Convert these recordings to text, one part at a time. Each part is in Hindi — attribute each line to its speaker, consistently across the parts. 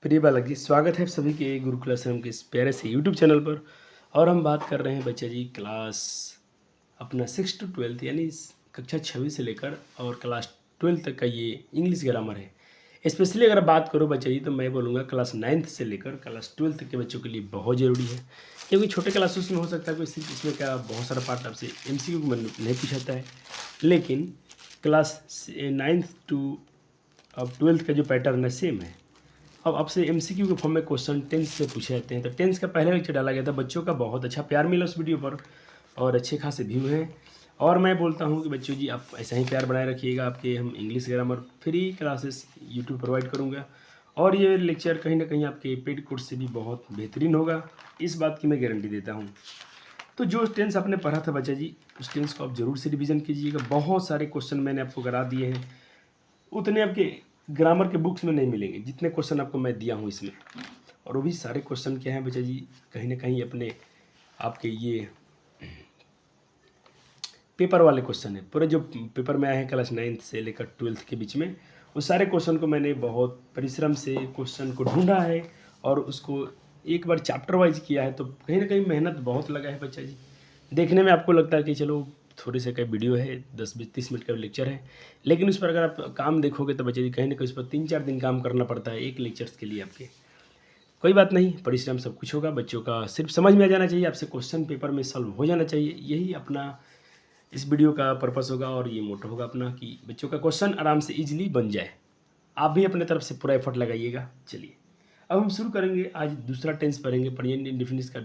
Speaker 1: प्रिय बालक जी, स्वागत है आप सभी के गुरुकुल आश्रम के इस प्यारे से यूट्यूब चैनल पर। और हम बात कर रहे हैं बच्चा जी क्लास अपना 6 to 12 यानी कक्षा 6वीं से लेकर और क्लास 12 तक का ये इंग्लिश ग्रामर है। स्पेशली अगर बात करो बच्चा जी तो मैं बोलूँगा क्लास 9th से लेकर क्लास 12 तक के बच्चों के लिए बहुत ज़रूरी है, क्योंकि छोटे क्लासेस में हो सकता है कोई सिर्फ इसमें क्या बहुत सारा पार्ट आपसे MCQ में नहीं पूछाता है, लेकिन क्लास 9th to अब 12th का जो पैटर्न है सेम है। अब आपसे MCQ के फॉर्म में क्वेश्चन टेंस से पूछे जाते हैं, तो टेंस का पहला लेक्चर डाला गया था, बच्चों का बहुत अच्छा प्यार मिला उस वीडियो पर और अच्छे खासे व्यू हैं। और मैं बोलता हूं कि बच्चों जी आप ऐसा ही प्यार बनाए रखिएगा, आपके हम English grammar free classes YouTube provide करूंगा और ये लेक्चर कहीं ना कहीं आपके पेड कोर्स से भी बहुत बेहतरीन होगा, इस बात की मैं गारंटी देता हूँ। तो जो टेंस आपने पढ़ा था बच्चा जी, उस टेंस को आप ज़रूर से रिविज़न कीजिएगा। बहुत सारे क्वेश्चन मैंने आपको करा दिए हैं, उतने आपके ग्रामर के बुक्स में नहीं मिलेंगे जितने क्वेश्चन आपको मैं दिया हूँ इसमें। और वो भी सारे क्वेश्चन क्या हैं बच्चा जी, कहीं ना कहीं अपने आपके ये पेपर वाले क्वेश्चन है। पूरे जो पेपर में आए हैं क्लास 9th से लेकर 12th के बीच में, उस सारे क्वेश्चन को मैंने बहुत परिश्रम से क्वेश्चन को ढूंढा है और उसको एक बार चैप्टर वाइज किया है। तो कहीं ना कहीं मेहनत बहुत लगा है बच्चा जी। देखने में आपको लगता है कि चलो थोड़े से का वीडियो है, 10-20-30 मिनट का लेक्चर है, लेकिन उस पर अगर आप काम देखोगे तो बच्चा जी कहीं ना कहीं उस पर 3-4 दिन काम करना पड़ता है एक लेक्चर्स के लिए आपके। कोई बात नहीं, परिश्रम सब कुछ होगा, बच्चों का सिर्फ समझ में आ जाना चाहिए, आपसे क्वेश्चन पेपर में सॉल्व हो जाना चाहिए। यही अपना इस वीडियो का पर्पस होगा और ये मोटो होगा अपना कि बच्चों का क्वेश्चन आराम से ईजिली बन जाए। आप भी अपने तरफ से पूरा एफर्ट लगाइएगा। चलिए अब हम शुरू करेंगे। आज दूसरा टेंस पढ़ेंगे, प्रेजेंट इंडेफिनिट का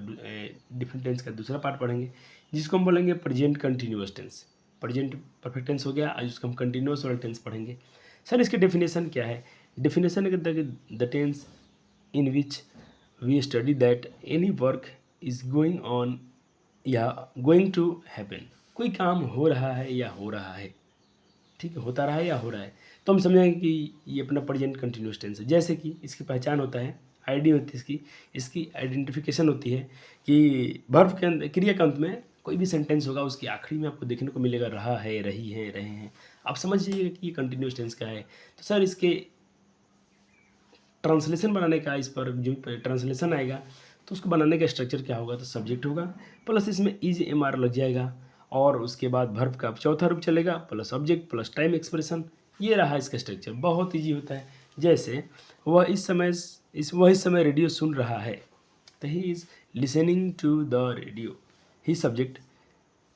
Speaker 1: डिफरेंट टेंस का दूसरा पार्ट पढ़ेंगे, जिसको हम बोलेंगे present continuous tense. Present perfect tense हो गया, आज उसको हम कंटिन्यूअस वाला टेंस पढ़ेंगे। सर इसकी डेफिनेशन क्या है? डेफिनेशन है the tense in which we study that any work is going on या गोइंग टू हैपन। कोई काम हो रहा है या हो रहा है, ठीक है, होता रहा है या हो रहा है, तो हम समझेंगे कि ये अपना प्रेजेंट कंटिन्यूअस टेंस है। जैसे कि इसकी पहचान होता है, आईडी होती है इसकी आइडेंटिफिकेशन होती है कि वर्ब के अंदर, क्रिया के अंत में कोई भी सेंटेंस होगा उसकी आखिरी में आपको देखने को मिलेगा रहा है, रही है, रहे हैं। आप समझ लीजिएगा कि ये कंटिन्यूअस टेंस का है। तो सर इसके ट्रांसलेशन बनाने का, इस पर जो ट्रांसलेशन आएगा तो उसको बनाने का स्ट्रक्चर क्या होगा, तो सब्जेक्ट होगा प्लस इसमें इज MR लग जाएगा और उसके बाद वर्ब का चौथा रूप चलेगा plus object plus time expression. ये रहा इसका स्ट्रक्चर, बहुत ईजी होता है। जैसे वह इस समय रेडियो सुन रहा है, तो he is listening to the radio. He subject,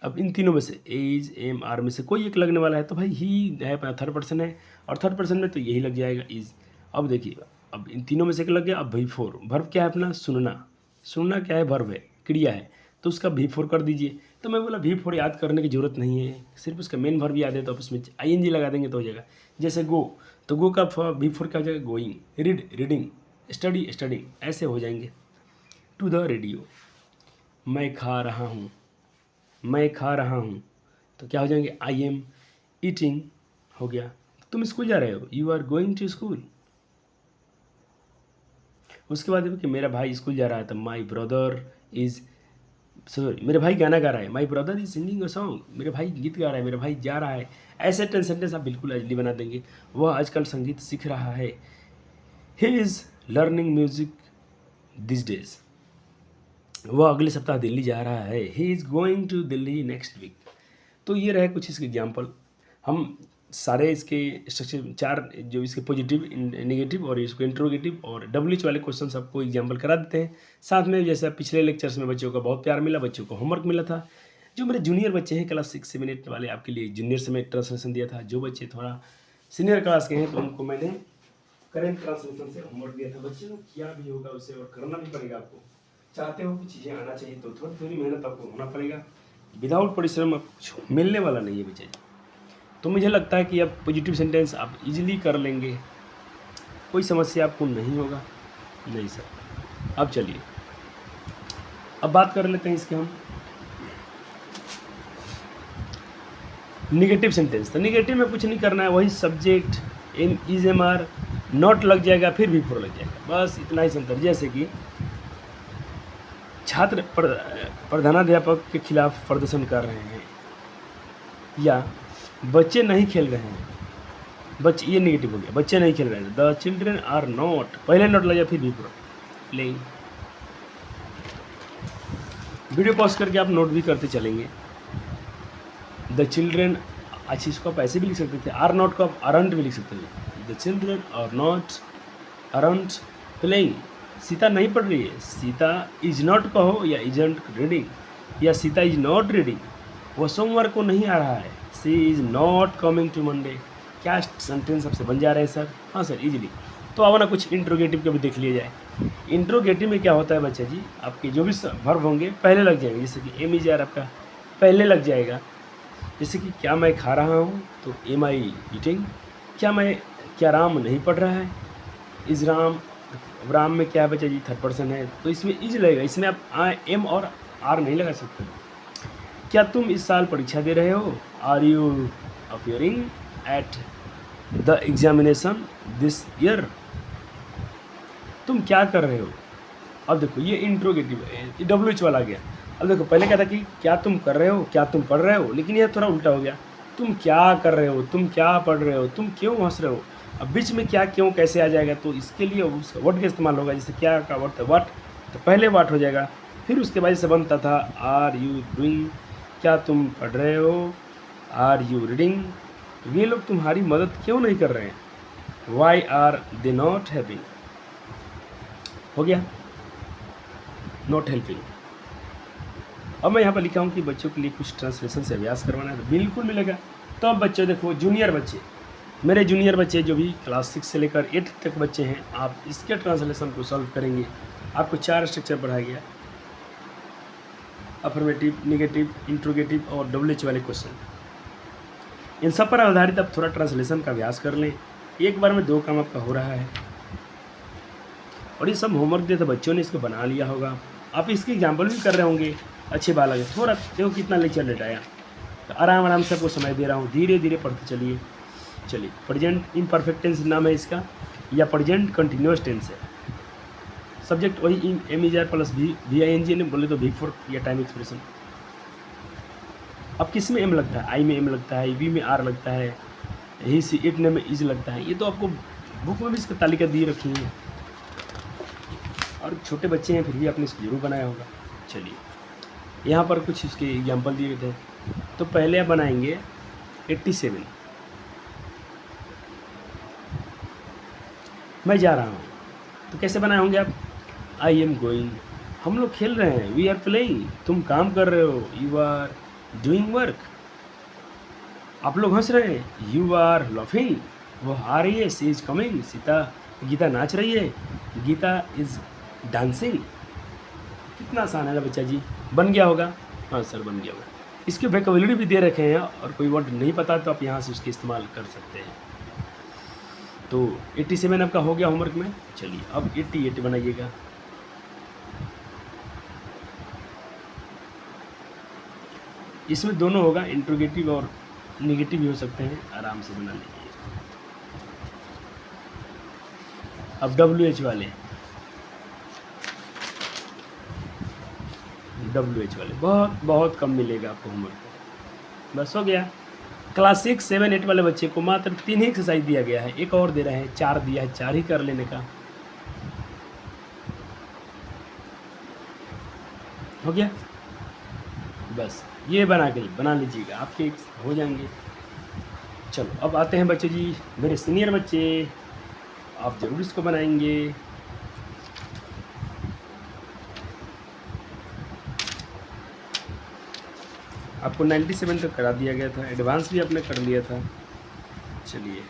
Speaker 1: अब इन तीनों में से इज MR में से कोई एक लगने वाला है, तो भाई ही है, थर्ड पर्सन है और थर्ड पर्सन में तो यही लग जाएगा इज। अब देखिए, अब इन तीनों में से एक लग गया। अब V4 वर्ब क्या है अपना, सुनना। सुनना क्या है, वर्ब है, क्रिया है, तो उसका V4 कर दीजिए। तो मैं बोला V4 याद करने की ज़रूरत नहीं है, सिर्फ उसका मेन वर्ब याद है तो आप उसमें ING लगा देंगे तो हो जाएगा। जैसे गो, तो गो का V4 क्या हो जाएगा, going. Read, reading. Study, studying. ऐसे हो जाएंगे। टू द रेडियो, मैं खा रहा हूँ, मैं खा रहा हूँ, तो क्या हो जाएंगे, I am eating हो गया। तुम स्कूल जा रहे हो, you are going to school. उसके बाद कि मेरा भाई स्कूल जा रहा है, तो माई ब्रदर इज़, सॉरी, मेरे भाई गाना गा रहा है, my brother is singing a song. मेरे भाई गीत गा रहा है, मेरा भाई जा रहा है। ऐसे सेंटेंस आप बिल्कुल इजीली बना देंगे। वह आजकल संगीत सीख रहा है, he is learning music this days. वह अगले सप्ताह दिल्ली जा रहा है, he is going to Delhi next week. तो ये रहे कुछ इसके एग्जाम्पल। हम सारे इसके स्ट्रक्चर, चार जो इसके पॉजिटिव, नेगेटिव और इसको इंट्रोगेटिव और WH वाले क्वेश्चन सबको एग्जाम्पल करा देते हैं। साथ में जैसे पिछले लेक्चर्स में बच्चों का बहुत प्यार मिला, बच्चों को होमवर्क मिला था। जो मेरे जूनियर बच्चे हैं क्लास 6-7 8 वाले, आपके लिए जूनियर से मैं ट्रांसलेशन दिया था। जो बच्चे थोड़ा सीनियर क्लास के हैं तो उनको मैंने करेंट ट्रांसलेशन से होमवर्क दिया था। बच्चे को किया भी होगा उसे और करना भी पड़ेगा। आपको चाहते हो कि चीज़ें आना चाहिए तो थोड़ी थोड़ी मेहनत आपको होना पड़ेगा। विदाउट परिश्रम आप कुछ मिलने वाला नहीं है बच्चे। तो मुझे लगता है कि अब पॉजिटिव सेंटेंस आप इजीली कर लेंगे, कोई समस्या आपको नहीं होगा। नहीं सर। अब चलिए, अब बात कर लेते हैं इसके हम निगेटिव सेंटेंस। तो निगेटिव में कुछ नहीं करना है, वही सब्जेक्ट इज MR नॉट लग जाएगा, फिर V4 लग जाएगा, बस इतना ही अंतर। जैसे कि छात्र प्रधानाध्यापक के खिलाफ प्रदर्शन कर रहे हैं, या बच्चे नहीं खेल रहे हैं, बच्चे, ये नेगेटिव हो गया, बच्चे नहीं खेल रहे हैं। द चिल्ड्रेन आर नॉट, पहले नॉट लग जाए फिर भी पूरा प्लेइंग। वीडियो पॉज करके आप नोट भी करते चलेंगे। द चिल्ड्रेन, अच्छी इसको आप ऐसे भी लिख सकते थे, आर नॉट को आप अरंट भी लिख सकते थे। The children are not aren't playing, Sita नहीं पढ़ रही है, सीता इज नॉट कहो या इजंट रीडिंग, या सीता इज नॉट रीडिंग, वह सोमवार को नहीं आ रहा है। She is not coming to Monday. क्या सेंटेंस सबसे बन जा रहे हैं सर? हाँ सर, इजीली। तो अब ना कुछ इंट्रोगेटिव का भी देख लिया जाए। इंट्रोगेटिव में क्या होता है बच्चा जी, आपके जो भी वर्ब होंगे पहले लग जाएंगे, जैसे कि एम इज आर आपका पहले लग जाएगा। जैसे कि क्या मैं खा रहा हूँ, तो एम आई ईटिंग। क्या राम नहीं पढ़ रहा है, इज राम। राम में क्या है बच्चा जी, थर्ड पर्सन है, तो इसमें इज लगेगा, इसमें आप एम और आर नहीं लगा सकते। क्या तुम इस साल परीक्षा दे रहे हो, are you appearing at the examination this year. तुम क्या कर रहे हो। अब देखो ये इंट्रोगेटिव है, डब्ल्यू एच वाला आ गया। अब देखो पहले क्या था कि क्या तुम कर रहे हो, क्या तुम पढ़ रहे हो, लेकिन यह थोड़ा उल्टा हो गया। तुम क्या कर रहे हो, तुम क्या पढ़ रहे हो, तुम क्यों हंस रहे हो। अब बीच में क्या क्यों कैसे आ जाएगा, तो इसके लिए उसका वर्ड का इस्तेमाल होगा। जैसे क्या का वर्ड था व्हाट, तो पहले व्हाट हो जाएगा, फिर उसके बाद से बनता था आर यू डूइंग, क्या तुम पढ़ रहे हो, आर यू रीडिंग, ये लोग तुम्हारी मदद क्यों नहीं कर रहे हैं, why are they not helping. हो गया नॉट हेल्पिंग। अब मैं यहाँ पर लिखा हूँ कि बच्चों के लिए कुछ ट्रांसलेशन से अभ्यास करवाना है, तो बिल्कुल मिलेगा। तो अब बच्चे देखो, जूनियर बच्चे, मेरे जूनियर बच्चे जो भी क्लास 6 से लेकर 8 तक बच्चे हैं, आप इसके ट्रांसलेशन को सॉल्व करेंगे। आपको 4 स्ट्रक्चर पढ़ाया गया, अफर्मेटिव, नेगेटिव, इंट्रोगेटिव और डब्ल्यू एच वाले क्वेश्चन। इन सब पर आधारित आप थोड़ा ट्रांसलेशन का अभ्यास कर लें। एक बार में 2 काम आपका हो रहा है। और ये सब होमवर्क दिया था बच्चों ने, इसको बना लिया होगा। आप इसके एग्जाम्पल भी कर रहे होंगे, अच्छे बालक है। थोड़ा देखो कितना लेक्चर लेटाया, तो आराम आराम से आपको समय दे रहा हूँ, धीरे धीरे पढ़ते चलिए। चलिए, प्रेजेंट इम्परफेक्ट टेंस नाम है इसका, या प्रेजेंट कंटिन्यूअस टेंस है। सब्जेक्ट वही am is are plus V I N G, ने बोले तो वी फॉर या टाइम एक्सप्रेशन। अब किस में एम लगता है, आई में एम लगता है, वी में आर लगता है, ही सी इट ने में इज लगता है। ये तो आपको बुक में भी इसकी तालिका दी रखी है, और छोटे बच्चे हैं फिर भी आपने इसको जरूर बनाया होगा। चलिए, यहाँ पर कुछ इसके एग्जाम्पल दिए थे। तो पहले आप बनाएंगे 87, मैं जा रहा हूँ। तो कैसे बनाए होंगे आप, आई एम गोइंग, हम लोग खेल रहे हैं, वी आर प्लेइंग, तुम काम कर रहे हो, यू आर डूइंग वर्क, आप लोग हंस रहे हैं, यू आर लाफिंग, वो आ रही है, she is coming, Sita, Gita नाच रही है, गीता इज डांसिंग। कितना आसान है ना बच्चा जी, बन गया होगा। हाँ सर बन गया होगा। इसके वोकैबुलरी भी दे रखे हैं, और कोई वर्ड नहीं पता तो आप यहाँ से उसके इस्तेमाल कर सकते हैं। तो 87 आपका हो गया होमवर्क में। चलिए अब 88 बनाइएगा। इसमें दोनों होगा, इंट्रोगेटिव और नेगेटिव भी हो सकते हैं, आराम से बना लीजिए। अब डब्ल्यू एच वाले, बहुत बहुत कम मिलेगा आपको होमवर्क। बस हो गया। क्लास 6, 7, 8 वाले बच्चे को मात्र 3 ही एक्सरसाइज दिया गया है, एक और दे रहे हैं, 4 दिया है, 4 ही कर लेने का। हो गया, बस ये बना लीजिएगा, आपके हो जाएंगे। चलो अब आते हैं बच्चे जी, मेरे सीनियर बच्चे, आप ज़रूर इसको बनाएंगे। आपको 97 तक करा दिया गया था, एडवांस भी आपने कर लिया था। चलिए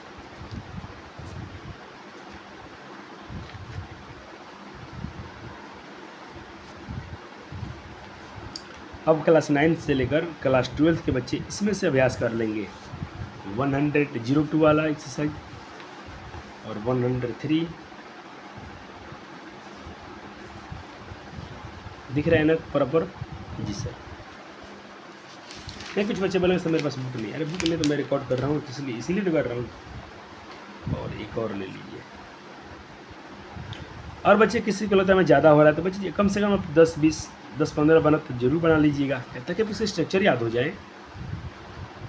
Speaker 1: अब क्लास 9 से लेकर क्लास 12 के बच्चे इसमें से अभ्यास कर लेंगे। 102 वाला एक्सरसाइज और 103 दिख रहा है ना प्रॉपर? जी सर। नहीं, कुछ बच्चे बोलेंगे सर मेरे पास बुक नहीं, अरे बुक नहीं तो मैं रिकॉर्ड कर रहा हूँ, इसीलिए तो कर रहा हूँ। और एक और ले लीजिए। और बच्चे किसी को लगता है मैं ज़्यादा हो रहा है, तो बच्चे कम से कम आप 10-15 बना तो जरूर बना लीजिएगा, ताकि उससे स्ट्रक्चर याद हो जाए।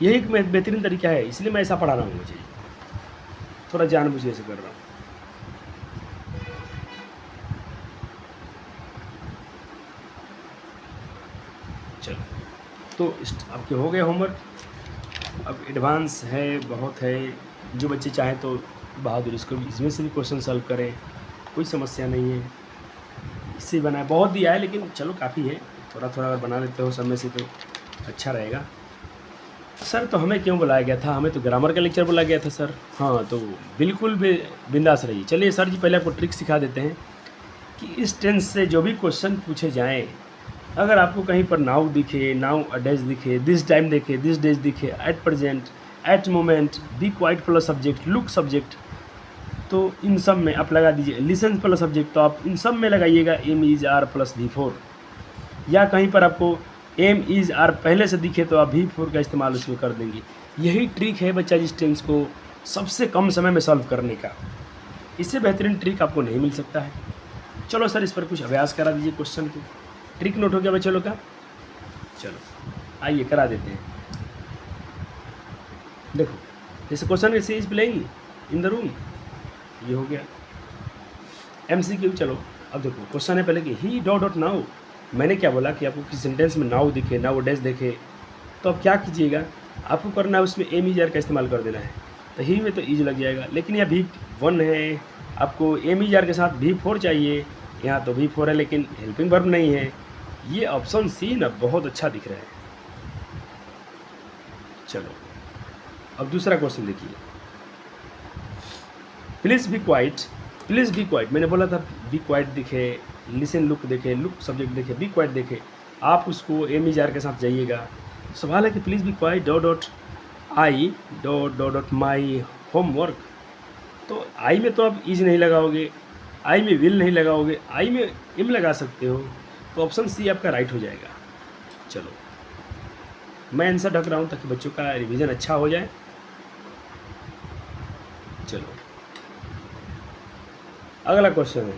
Speaker 1: यही एक बेहतरीन तरीका है, इसलिए मैं ऐसा पढ़ा रहा हूँ। मुझे थोड़ा जानबूझ के ऐसे कर रहा हूँ। चलो, तो आपके हो गए होमवर्क। अब एडवांस है, बहुत है, जो बच्चे चाहें तो बहादुर इसको इसमें से भी क्वेश्चन सॉल्व करें, कोई समस्या नहीं है। इससे बनाए बहुत दिया है, लेकिन चलो काफ़ी है, थोड़ा थोड़ा अगर बना लेते हो समय से तो अच्छा रहेगा। सर तो हमें क्यों बुलाया गया था? हमें तो ग्रामर का लेक्चर बुलाया गया था सर। हाँ, तो बिल्कुल भी बिंदास रहिए। चलिए सर जी, पहले आपको ट्रिक सिखा देते हैं कि इस टेंस से जो भी क्वेश्चन पूछे जाएँ, अगर आपको कहीं पर नाउ दिखे, नाउ अडैज दिखे, दिस टाइम दिखे, दिस डेज दिखे, at present, at moment, be quite plus subject, look subject, तो इन सब में आप लगा दीजिए लिसन प्लस सब्जेक्ट, तो आप इन सब में लगाइएगा M is are plus V4। या कहीं पर आपको एम इज आर पहले से दिखे तो आप V4 का इस्तेमाल उसमें कर देंगे। यही ट्रिक है बच्चा जिस टेंस को सबसे कम समय में सॉल्व करने का। इससे बेहतरीन ट्रिक आपको नहीं मिल सकता है। चलो सर, इस पर कुछ अभ्यास करा दीजिए क्वेश्चन को। ट्रिक नोट हो गया बच्चों लोग का? चलो आइए करा देते हैं। देखो, जैसे क्वेश्चन ऐसे is playing in the room, ये हो गया MCQ। चलो अब देखो, क्वेश्चन है पहले कि ही डॉट डॉट नाउ। मैंने क्या बोला कि आपको किसी सेंटेंस में नाउ दिखे, नाउ डेज देखे, तो अब क्या कीजिएगा, आपको करना है उसमें एम इज आर का इस्तेमाल कर देना है। तो ही में तो इज लग जाएगा, लेकिन यहाँ V1 है, आपको एम इज आर के साथ V4 चाहिए। यहाँ तो V4 है लेकिन हेल्पिंग वर्ब नहीं है। ये ऑप्शन सी ना बहुत अच्छा दिख रहा है। चलो अब दूसरा क्वेश्चन देखिए, please be quite. Please be quite, मैंने बोला था बी क्वाइट दिखे, लिसन लुक देखे, लुक सब्जेक्ट देखे, बी क्वाइट देखे, आप उसको एम इज आर के साथ जाइएगा। सवाल है कि please be quite dot dot I dot dot dot my homework. तो आई में तो आप इज नहीं लगाओगे, आई में विल नहीं लगाओगे, आई में एम लगा सकते हो, तो ऑप्शन सी आपका राइट हो जाएगा। चलो मैं आंसर ढक रहा हूँ ताकि बच्चों का रिवीजन अच्छा हो जाए। चलो अगला क्वेश्चन है,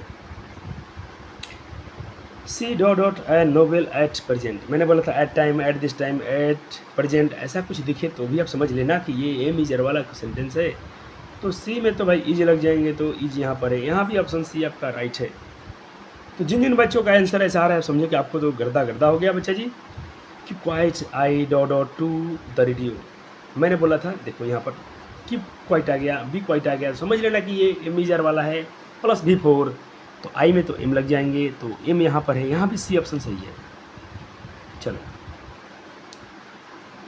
Speaker 1: C dot dot a novel at present. मैंने बोला था at time, at this time, at present, ऐसा कुछ दिखे तो भी आप समझ लेना कि ये एम इजर वाला सेंटेंस है। तो सी में तो भाई इज लग जाएंगे, तो इज यहाँ पर है, यहाँ भी ऑप्शन सी आपका राइट है। तो जिन जिन बच्चों का आंसर ऐसा आ रहा है, समझो कि आपको तो गर्दा गर्दा हो गया बच्चा जी कि quite I dot dot to the radio. मैंने बोला था, देखो यहाँ पर कि क्वाइट आ गया, बी क्वाइट आ गया, समझ लेना कि ये एम इजर वाला है प्लस V4। तो आई में तो एम लग जाएंगे, तो एम यहाँ पर है, यहाँ भी सी ऑप्शन सही है। चलो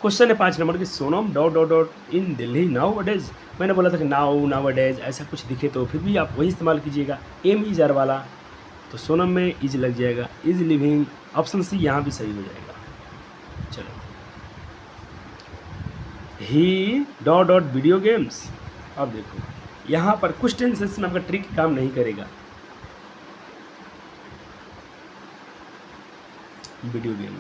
Speaker 1: क्वेश्चन है 5 नंबर की, Sonam dot dot dot in Delhi now अडेज। मैंने बोला था कि नाउ अडेज ऐसा कुछ दिखे तो फिर भी आप वही इस्तेमाल कीजिएगा, एम इज आर वाला। तो सोनम में इज लग जाएगा, इज लिविंग, ऑप्शन सी यहाँ भी सही हो जाएगा। चलो ही डॉट डॉट वीडियो गेम्स। अब देखो यहाँ पर कुछ टेंसेस में आपका ट्रिक काम नहीं करेगा। वीडियो गेम,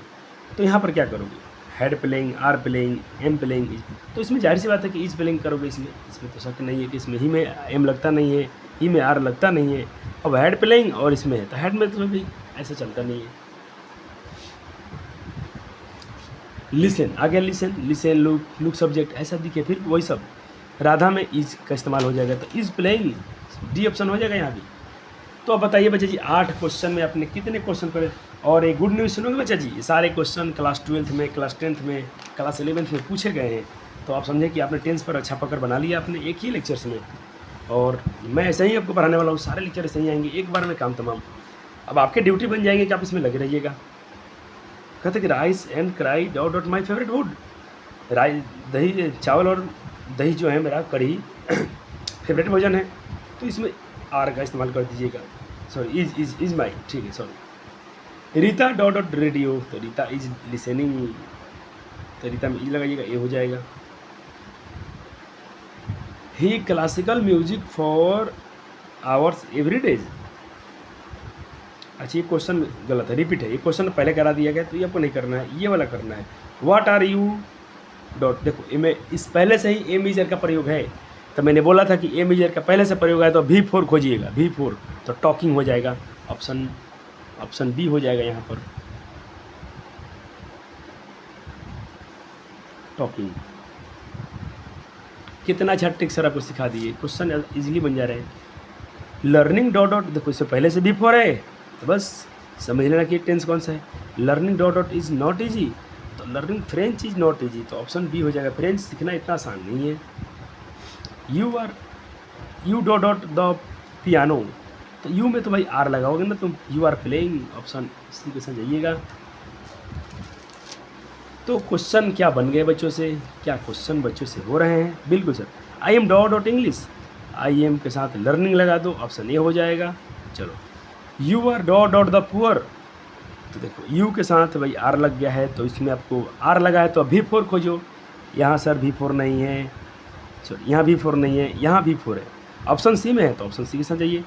Speaker 1: तो यहाँ पर क्या करोगे, head playing, R playing, M playing, तो इसमें जाहिर सी बात है कि इज प्लेइंग करोगे। इसमें तो शक नहीं है कि इसमें ही में एम लगता नहीं है, ही में आर लगता नहीं है। अब हेड प्लेइंग और इसमें है, तो हेड में तो भी ऐसा चलता नहीं है। लिसन आ गया, लिसन लुक सब्जेक्ट ऐसा दिखे, फिर वही सब राधा में इज का इस्तेमाल हो जाएगा, तो इज प्लेइंग डी ऑप्शन हो जाएगा यहाँ भी। तो अब बताइए बच्चा जी, 8 क्वेश्चन में आपने कितने क्वेश्चन पढ़े? और एक गुड न्यूज़ सुनोगे बच्चा जी, ये सारे क्वेश्चन क्लास 12th में, क्लास 10th में, क्लास 11th में पूछे गए हैं। तो आप समझे कि आपने 10th पर अच्छा पकड़ बना लिया आपने एक ही लेक्चर्स में। और मैं ऐसे ही आपको पढ़ाने वाला हूँ, सारे लेक्चर ऐसे ही आएंगे, एक बार में काम तमाम। अब आपके ड्यूटी बन जाएंगे कि आप इसमें लगे रहिएगा। कहते कि rice and cry dot dot my favourite food. Rice, दही, चावल और दही जो है मेरा कढ़ी फेवरेट भोजन है, तो इसमें आर का इस्तेमाल कर दीजिएगा। सॉरी, इज माई, ठीक है, sorry. Rita dot dot radio, तो रीता इज लिसनिंग, तो रीता में इज लगाइएगा, ये हो जाएगा। He classical music for hours every days. अच्छा, ये क्वेश्चन गलत है, रिपीट है, ये क्वेश्चन पहले करा दिया गया, तो ये आपको नहीं करना है, ये वाला करना है। व्हाट आर यू डॉट, देखो में इस पहले से ही एम इजर का प्रयोग है, तो मैंने बोला था कि एम इजर का पहले से प्रयोग है, तो V4 खोजिएगा, V4 तो टॉकिंग हो जाएगा, ऑप्शन बी हो जाएगा यहाँ पर, टॉकिंग। कितना अच्छा ट्रिक सर आपको सिखा दिए, क्वेश्चन इजीली बन जा रहे हैं। लर्निंग डॉट डॉट, देखो इससे पहले से बिफोर है तो बस समझ लेना कि टेंस कौन सा है। Learning dot dot is not easy, तो learning French is not easy, तो ऑप्शन बी हो जाएगा। फ्रेंच सीखना इतना आसान नहीं है। You dot dot the piano, तो यू में तो भाई आर लगाओगे ना तुम, you are playing, option C के साथ जाइएगा। तो क्वेश्चन क्या बन गए बच्चों से, क्या क्वेश्चन बच्चों से हो रहे हैं? बिल्कुल sir. I am dot dot English, I am के साथ लर्निंग लगा दो, ऑप्शन ए हो जाएगा। चलो, you R dot dot the poor, तो देखो यू के साथ भाई आर लग गया है, तो इसमें आपको आर लगा है तो अब भी फोर खोजो। यहाँ सर भी फोर नहीं है, चलो यहाँ भी फोर नहीं है, यहाँ भी फोर है, ऑप्शन सी में है तो ऑप्शन सी के साथ जाइए।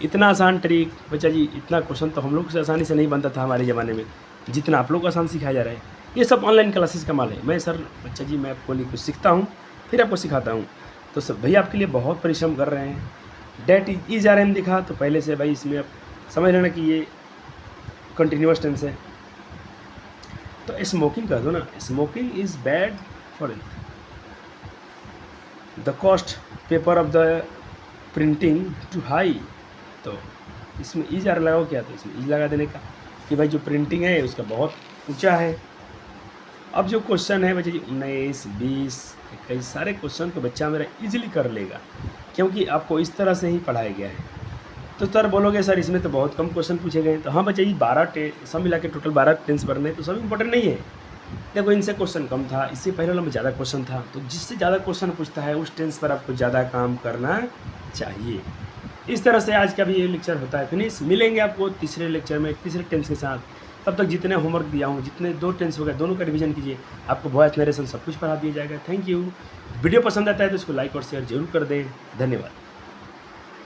Speaker 1: इतना आसान ट्रिक बच्चा जी, इतना क्वेश्चन तो हम लोग से आसानी से नहीं बनता था हमारे ज़माने में, जितना आप लोग को आसान सिखाया जा रहा है। ये सब ऑनलाइन क्लासेस का माल है। मैं सर बच्चा जी मैं आपको कुछ सीखता हूँ फिर आपको सिखाता हूँ, तो सब भैया आपके लिए बहुत परिश्रम कर रहे हैं। डेट इज आर एम दिखा तो पहले से भाई इसमें आप समझ लेना कि ये कंटिन्यूअस टेंस है। तो स्मोकिंग कर दो ना, smoking is bad for health. The cost paper of the printing too high, तो इसमें इज आर लगाओ क्या, तो इसमें इज लगा देने का कि भाई जो प्रिंटिंग है उसका बहुत ऊंचा है। अब जो क्वेश्चन है बच्चे जी 19, 20, 21 सारे क्वेश्चन तो बच्चा मेरा इजीली कर लेगा, क्योंकि आपको इस तरह से ही पढ़ाया गया है। तो सर बोलोगे सर इसमें तो बहुत कम क्वेश्चन पूछे गए, तो हाँ बच्चा जी 12 सब मिला के टोटल 12 टेंस भरने, तो सब इंपॉर्टेंट नहीं है। देखो इनसे क्वेश्चन कम था, इससे पहले वाला में ज़्यादा क्वेश्चन था, तो जिससे ज़्यादा क्वेश्चन पूछता है उस टेंस पर आपको ज़्यादा काम करना चाहिए। इस तरह से आज का भी ये लेक्चर होता है फिनिश। मिलेंगे आपको तीसरे लेक्चर में तीसरे टेंस के साथ। तब तक जितने होमवर्क दिया हूँ, जितने 2 टेंस हो गए दोनों का रिवीजन कीजिए, आपको वॉइस नरेशन सब कुछ पढ़ा दिया जाएगा। Thank you. वीडियो पसंद आता है तो इसको लाइक और शेयर जरूर कर दें। धन्यवाद।